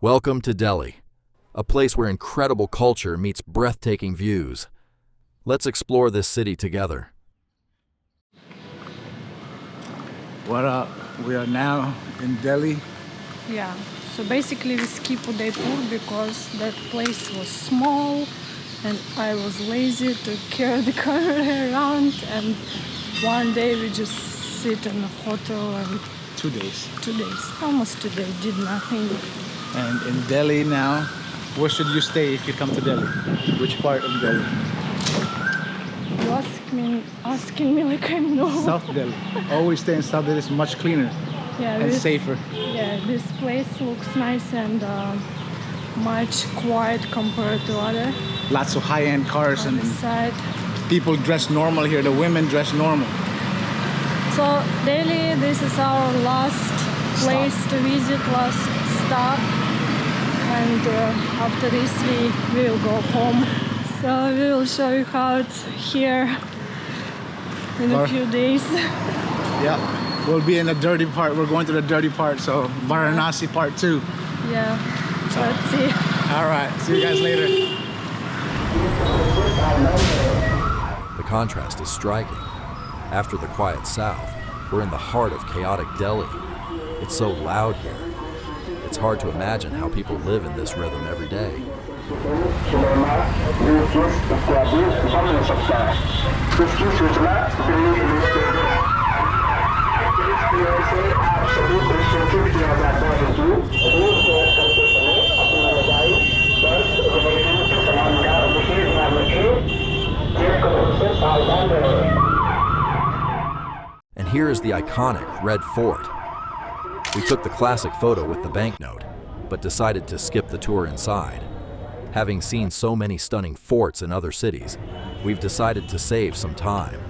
Welcome to Delhi, a place where incredible culture meets breathtaking views. Let's explore this city together. What up? We are now in Delhi. Yeah, so basically we skip Udaipur because that place was small and I was lazy to carry the camera around, and one day we just sit in a hotel and 2 days. 2 days, almost 2 days, did nothing. And in Delhi now, where should you stay if you come to Delhi? Which part of Delhi? You asking me like I know. South Delhi. Always stay in South Delhi, it's much cleaner and safer. Yeah, this place looks nice and much quiet compared to other. Lots of high-end cars and side. people dress normal here. The women dress normal. So Delhi, this is our last place to visit, last stop, and after this we will go home. So we will show you how it's here in a few days. Yeah, we'll be in the dirty part. We're going to the dirty part, so Varanasi part 2. Yeah, let's see. All right, see you guys later. The contrast is striking. After the quiet south, we're in the heart of chaotic Delhi. It's so loud here. It's hard to imagine how people live in this rhythm every day. And here is the iconic Red Fort. We took the classic photo with the banknote, but decided to skip the tour inside. Having seen so many stunning forts in other cities, we've decided to save some time.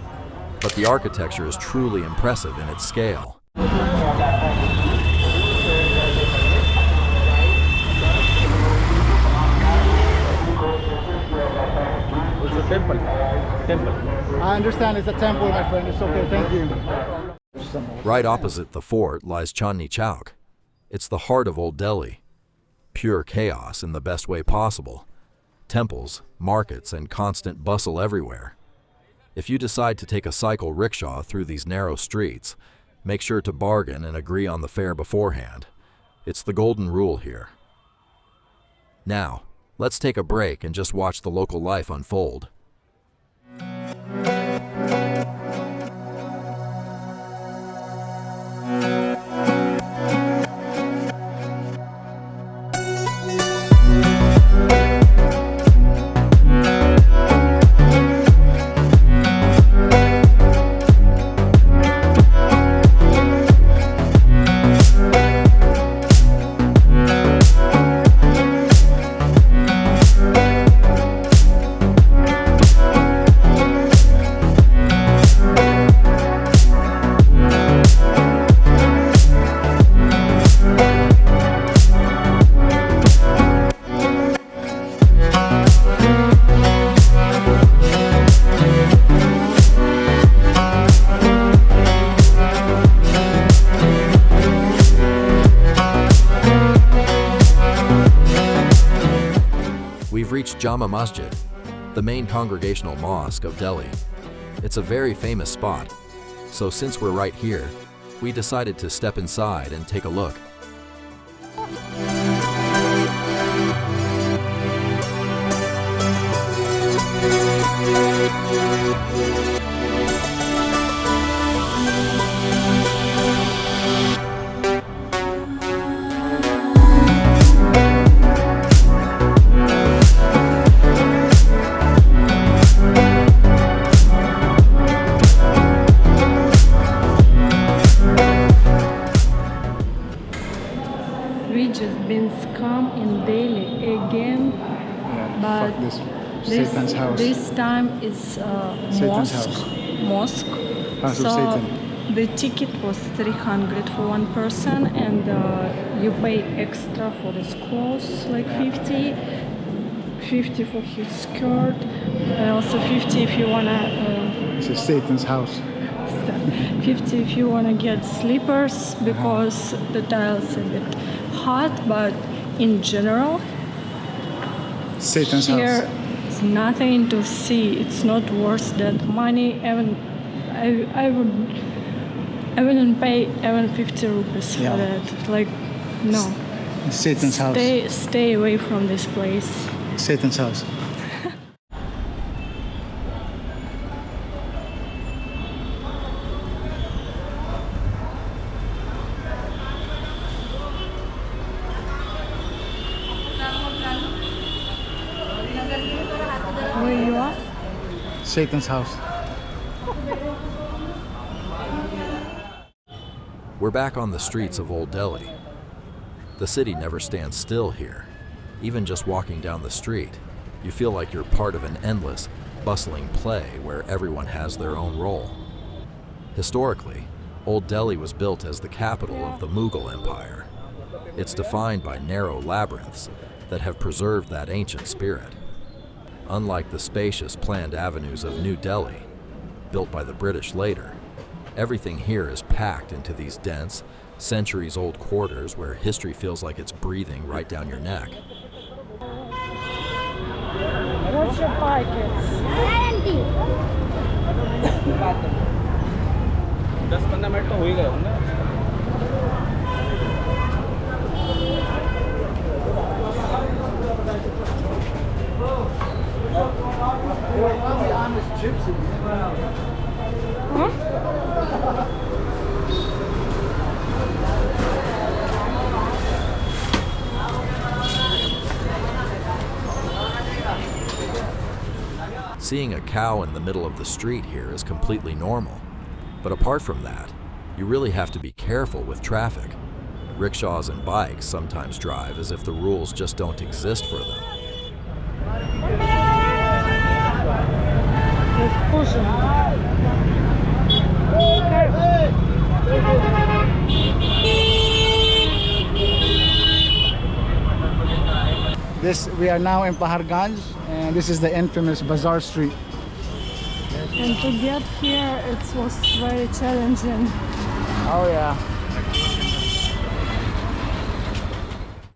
But the architecture is truly impressive in its scale. It's a temple. I understand it's a temple, my friend. It's okay, thank you. Right opposite the fort lies Chandni Chowk. It's the heart of Old Delhi. Pure chaos in the best way possible. Temples, markets, and constant bustle everywhere. If you decide to take a cycle rickshaw through these narrow streets, make sure to bargain and agree on the fare beforehand. It's the golden rule here. Now, let's take a break and just watch the local life unfold. We've reached Jama-Masджid, the main congregational mosque of Delhi. It's a very famous spot, so since we're right here, we decided to step inside and take a look. But Satan's house. This time it's mosque. House of So Satan. the ticket was 300 for one person, and you pay extra for his clothes, like 50 for his skirt, and also 50 if you wanna. This is Satan's house. 50 if you wanna get slippers because the tiles a bit hot, but in general, Satan's here house. is nothing to see. It's not worth that money. Even I wouldn't pay even 50 rupees for Yeah. that. Like, no. Satan's house. Stay away from this place. Satan's house. Where you are? Satan's house. We're back on the streets of Old Delhi. The city never stands still here. Even just walking down the street, you feel like you're part of an endless, bustling play where everyone has their own role. Historically, Old Delhi was built as the capital of the Mughal Empire. It's defined by narrow labyrinths that have preserved that ancient spirit. Unlike the spacious planned avenues of New Delhi, built by the British later, everything here is packed into these dense, centuries-old quarters where history feels like it's breathing right down your neck. What's your pockets? 10-15 minute तो हो ही गए होंगे। Seeing a cow in the middle of the street here is completely normal. But apart from that, you really have to be careful with traffic. Rickshaws and bikes sometimes drive as if the rules just don't exist for them. We are now in Paharganj, and this is the infamous Bazaar Street. And to get here, it was very challenging. Oh yeah.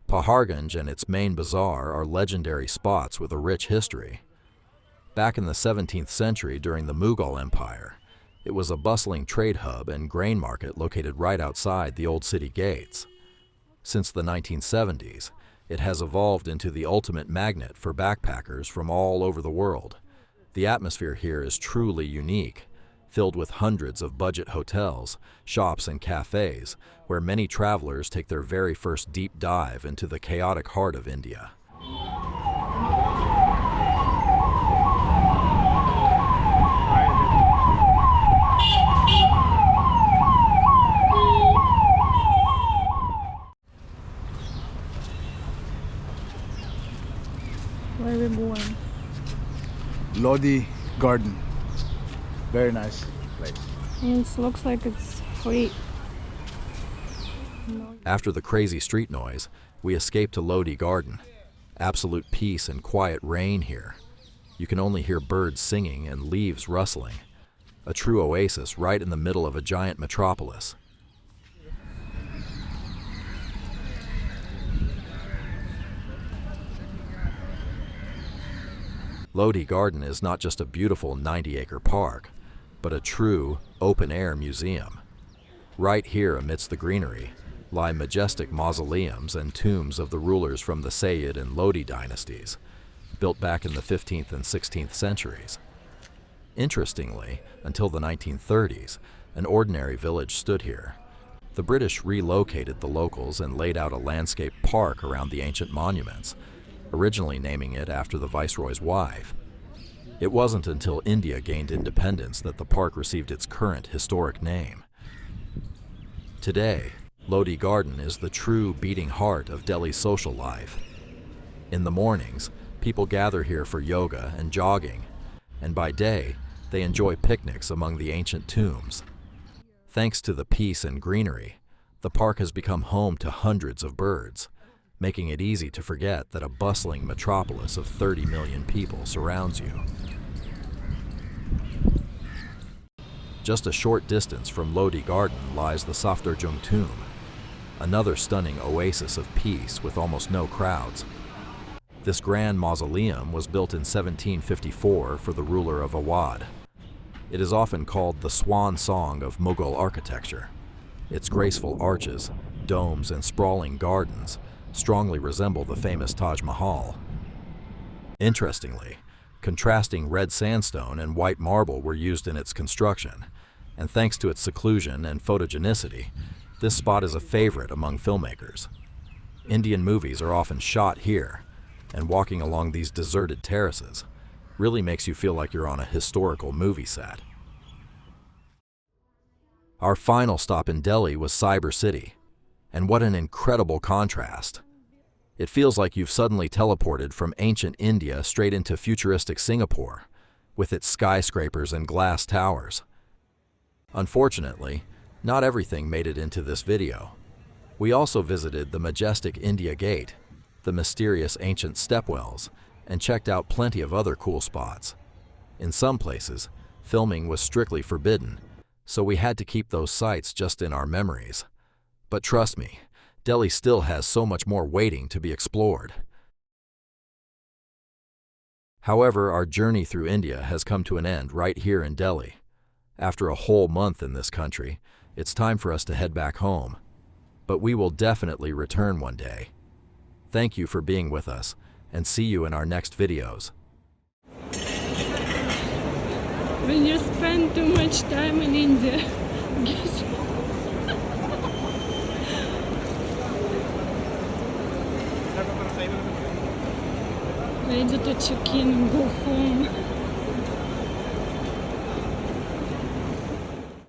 Paharganj and its main bazaar are legendary spots with a rich history. Back in the 17th century during the Mughal Empire, it was a bustling trade hub and grain market located right outside the old city gates. Since the 1970s, it has evolved into the ultimate magnet for backpackers from all over the world. The atmosphere here is truly unique, filled with hundreds of budget hotels, shops, and cafes, where many travelers take their very first deep dive into the chaotic heart of India. Where are we going? Lodhi Garden. Very nice place. It looks like it's free. No. After the crazy street noise, we escape to Lodhi Garden. Absolute peace and quiet reign here. You can only hear birds singing and leaves rustling. A true oasis right in the middle of a giant metropolis. Lodhi Garden is not just a beautiful 90-acre park, but a true, open-air museum. Right here amidst the greenery lie majestic mausoleums and tombs of the rulers from the Sayyid and Lodi dynasties, built back in the 15th and 16th centuries. Interestingly, until the 1930s, an ordinary village stood here. The British relocated the locals and laid out a landscape park around the ancient monuments, originally naming it after the viceroy's wife. It wasn't until India gained independence that the park received its current historic name. Today, Lodhi Garden is the true beating heart of Delhi's social life. In the mornings, people gather here for yoga and jogging, and by day, they enjoy picnics among the ancient tombs. Thanks to the peace and greenery, the park has become home to hundreds of birds, making it easy to forget that a bustling metropolis of 30 million people surrounds you. Just a short distance from Lodhi Garden lies the Safdarjung Tomb. another stunning oasis of peace with almost no crowds. This grand mausoleum was built in 1754 for the ruler of Awadh. It is often called the swan song of Mughal architecture. Its graceful arches, domes, and sprawling gardens strongly resemble the famous Taj Mahal. Interestingly, contrasting red sandstone and white marble were used in its construction, and thanks to its seclusion and photogenicity, this spot is a favorite among filmmakers. Indian movies are often shot here, and walking along these deserted terraces really makes you feel like you're on a historical movie set. Our final stop in Delhi was Сайбер-Сити, and what an incredible contrast. It feels like you've suddenly teleported from ancient India straight into futuristic Singapore, with its skyscrapers and glass towers. Unfortunately, not everything made it into this video. We also visited the majestic India Gate, the mysterious ancient stepwells, and checked out plenty of other cool spots. In some places, filming was strictly forbidden, so we had to keep those sights just in our memories. But trust me, Delhi still has so much more waiting to be explored. However, our journey through India has come to an end right here in Delhi. After a whole month in this country, it's time for us to head back home. But we will definitely return one day. Thank you for being with us, and see you in our next videos. When you spend too much time in India, ready to check in and go home.